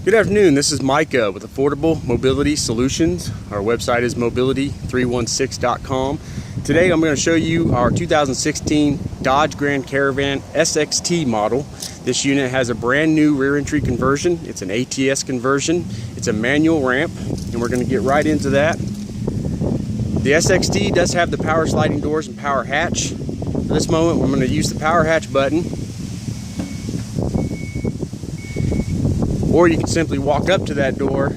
Good afternoon, this is Micah with Affordable Mobility Solutions. Our website is mobility316.com. Today I'm going to show you our 2016 Dodge Grand Caravan SXT model. This unit has a brand new rear entry conversion. It's an ATS conversion. It's a manual ramp, and we're going to get right into that. The SXT does have the power sliding doors and power hatch. For this moment, I'm going to use the power hatch button. Or you can simply walk up to that door,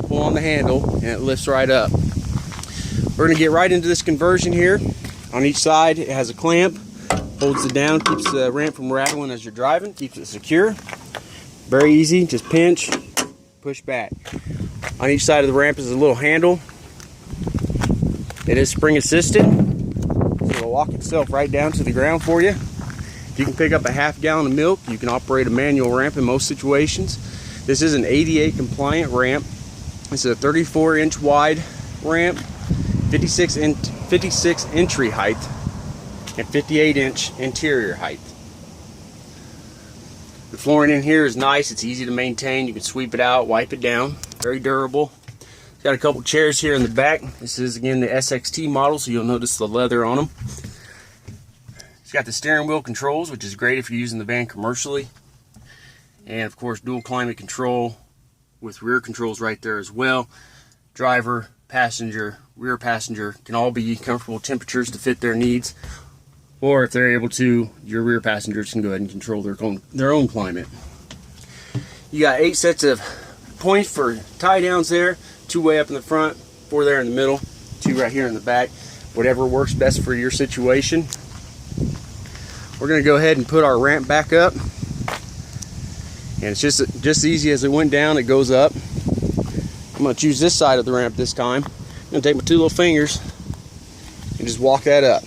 pull on the handle, and it lifts right up. We're going to get right into this conversion here. On each side, it has a clamp, holds it down, keeps the ramp from rattling as you're driving, keeps it secure. Very easy, just pinch, push back. On each side of the ramp is a little handle. It is spring assisted, so it'll lock itself right down to the ground for you. If you can pick up a half gallon of milk, you can operate a manual ramp in most situations. This is an ADA compliant ramp. This is a 34-inch wide ramp, 56 entry height, and 58-inch interior height. The flooring in here is nice. It's easy to maintain. You can sweep it out, wipe it down. Very durable. It's got a couple chairs here in the back. This is again the SXT model, so you'll notice the leather on them. It's got the steering wheel controls, which is great if you're using the van commercially. And of course, dual climate control with rear controls right there as well. Driver, passenger, rear passenger can all be comfortable temperatures to fit their needs. Or if they're able to, your rear passengers can go ahead and control their own climate. You got 8 sets of points for tie downs there. 2 way up in the front, 4 there in the middle, 2 right here in the back. Whatever works best for your situation. We're going to go ahead and put our ramp back up. And it's just as easy as it went down, it goes up. I'm going to choose this side of the ramp this time. I'm going to take my 2 little fingers and just walk that up.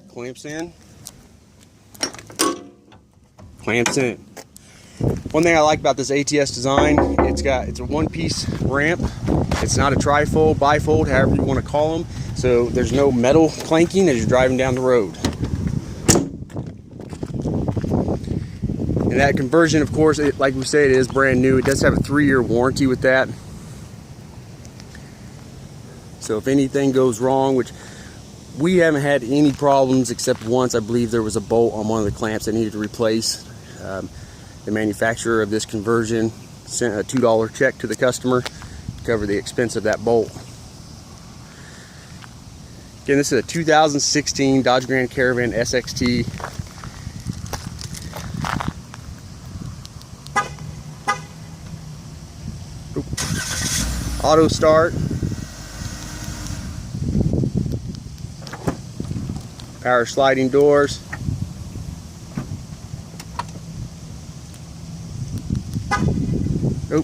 Clamps in. Clamps in. One thing I like about this ATS design, it's a one-piece ramp. It's not a trifold, bifold, however you want to call them. So there's no metal clanking as you're driving down the road. And that conversion, of course, like we say, it is brand new. It does have a 3-year warranty with that. So if anything goes wrong, which we haven't had any problems except once, I believe there was a bolt on one of the clamps that needed to replace. The manufacturer of this conversion sent a $2 check to the customer to cover the expense of that bolt. Again, this is a 2016 Dodge Grand Caravan SXT. Auto start, power sliding doors, go.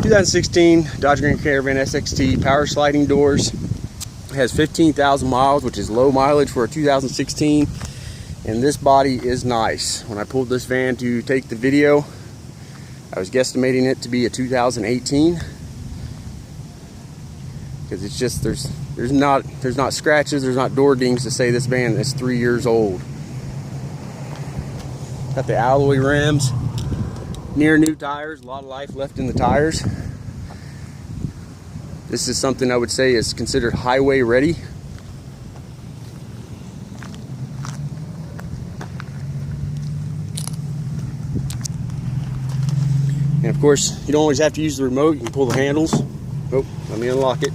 2016 Dodge Grand Caravan SXT, power sliding doors. It has 15,000 miles, which is low mileage for a 2016. And this body is nice. When I pulled this van to take the video, I was guesstimating it to be a 2018, because it's just there's not scratches, there's not door dings to say this van is 3 years old. Got the alloy rims, near new tires, a lot of life left in the tires. This is something I would say is considered highway ready. And of course, you don't always have to use the remote. You can pull the handles. Oh, let me unlock it.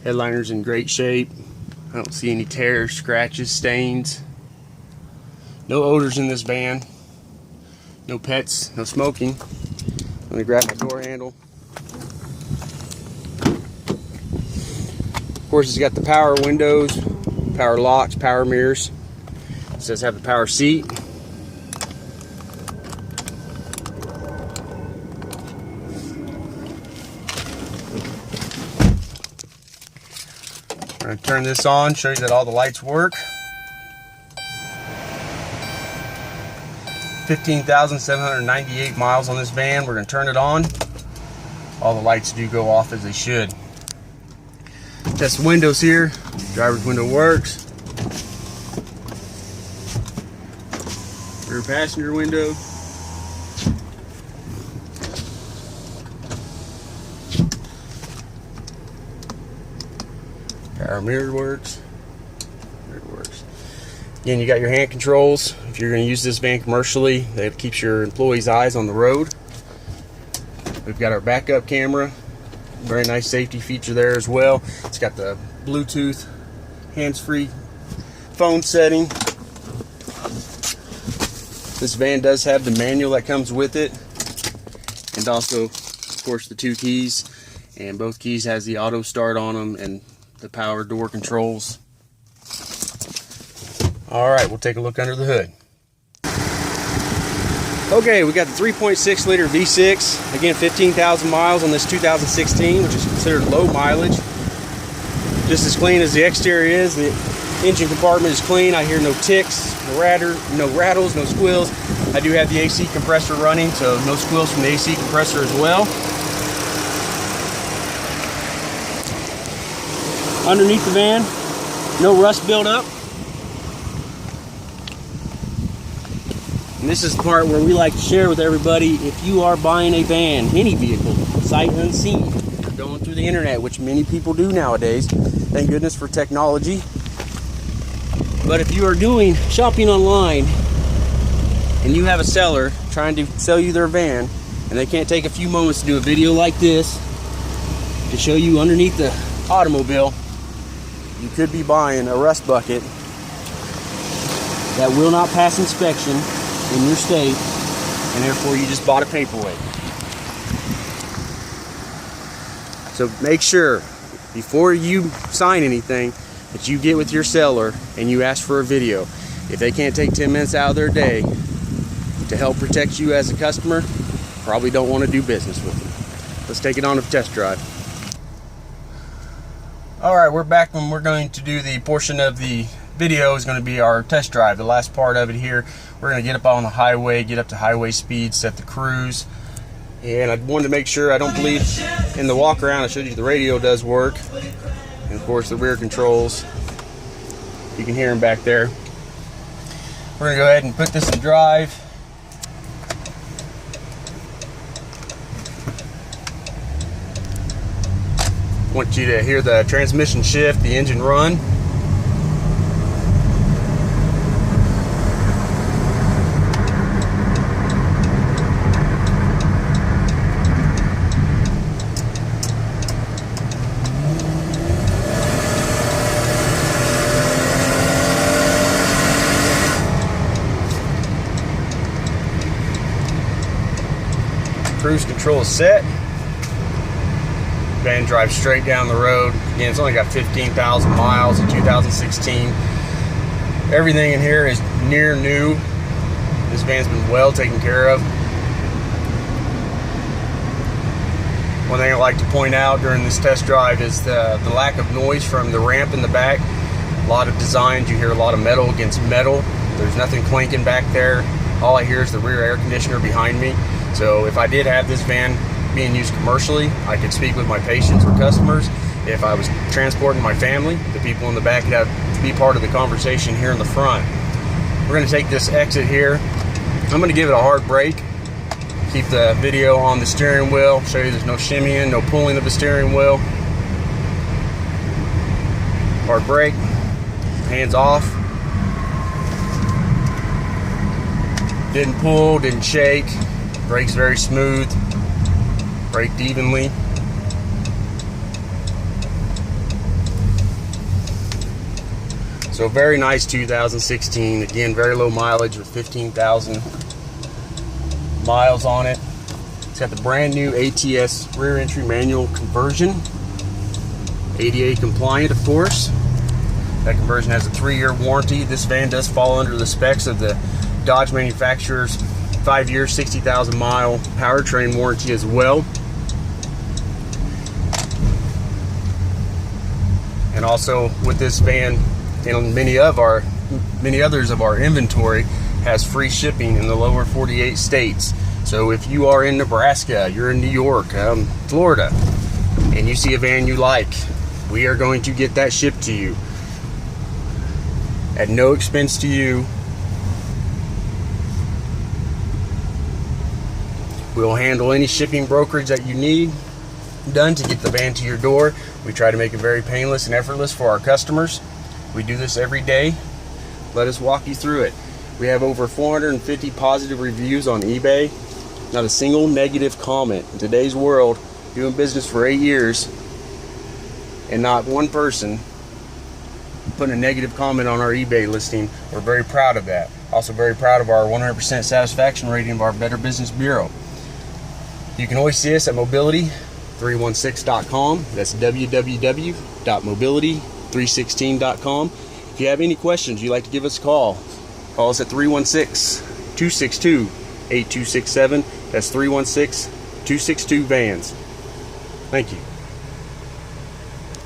Headliner's in great shape. I don't see any tears, scratches, stains. No odors in this van. No pets, no smoking. Let me grab my door handle. Of course, it's got the power windows, power locks, power mirrors. It says have the power seat. I'm going to turn this on, show you that all the lights work. 15,798 miles on this van. We're going to turn it on. All the lights do go off as they should. Test the windows here. Driver's window works. Rear passenger window. Power mirror works. Again, you got your hand controls. If you're going to use this van commercially, that keeps your employees' eyes on the road. We've got our backup camera. Very nice safety feature there as well. It's got the Bluetooth hands-free phone setting. This van does have the manual that comes with it, and also, of course, the 2 keys. And both keys has the auto start on them and the power door controls. All right, we'll take a look under the hood. Okay, we got the 3.6 liter V6. Again, 15,000 miles on this 2016, which is considered low mileage. Just as clean as the exterior is. The engine compartment is clean. I hear no ticks, no rattles, no squeals. I do have the AC compressor running, so no squeals from the AC compressor as well. Underneath the van, no rust buildup. And this is the part where we like to share with everybody, if you are buying a van, any vehicle, sight unseen, going through the internet, which many people do nowadays, thank goodness for technology. But if you are doing shopping online and you have a seller trying to sell you their van and they can't take a few moments to do a video like this to show you underneath the automobile, you could be buying a rust bucket that will not pass inspection in your state, and therefore you just bought a paperweight. So make sure before you sign anything that you get with your seller and you ask for a video. If they can't take 10 minutes out of their day to help protect you as a customer, probably don't want to do business with them. Let's take it on a test drive. Alright, we're back, and we're going to do the portion of the video is going to be our test drive. The last part of it here, we're going to get up on the highway, get up to highway speed, set the cruise. And I wanted to make sure, I don't believe in the walk around, I showed you the radio does work. And of course the rear controls, you can hear them back there. We're going to go ahead and put this in drive. I want you to hear the transmission shift, the engine run. Cruise control is set. Van drives straight down the road. Again, it's only got 15,000 miles in 2016. Everything in here is near new. This van's been well taken care of. One thing I like to point out during this test drive is the lack of noise from the ramp in the back. A lot of designs, you hear a lot of metal against metal. There's nothing clanking back there. All I hear is the rear air conditioner behind me. So if I did have this van being used commercially, I could speak with my patients or customers. If I was transporting my family, the people in the back could have be part of the conversation here in the front. We're going to take this exit here. I'm going to give it a hard brake. Keep the video on the steering wheel. Show you there's no shimmying, no pulling of the steering wheel. Hard brake. Hands off. Didn't pull, didn't shake. Brake's very smooth. Braked evenly. So very nice 2016. Again, very low mileage with 15,000 miles on it. It's got the brand new ATS rear entry manual conversion. ADA compliant, of course. That conversion has a 3-year warranty. This van does fall under the specs of the Dodge manufacturer's 5-year, 60,000 mile powertrain warranty as well. And also with this van and many others of our inventory has free shipping in the lower 48 states. So if you are in Nebraska, you're in New York, Florida, and you see a van you like, we are going to get that shipped to you at no expense to you. We'll handle any shipping brokerage that you need done to get the van to your door. We try to make it very painless and effortless for our customers. We do this every day. Let us walk you through it. We have over 450 positive reviews on eBay. Not a single negative comment. In today's world, doing business for 8 years, and not one person putting a negative comment on our eBay listing. We're very proud of that. Also very proud of our 100% satisfaction rating of our Better Business Bureau. You can always see us at mobility316.com. That's www.mobility316.com. If you have any questions, you'd like to give us a call, call us at 316-262-8267. That's 316-262-VANS. Thank you.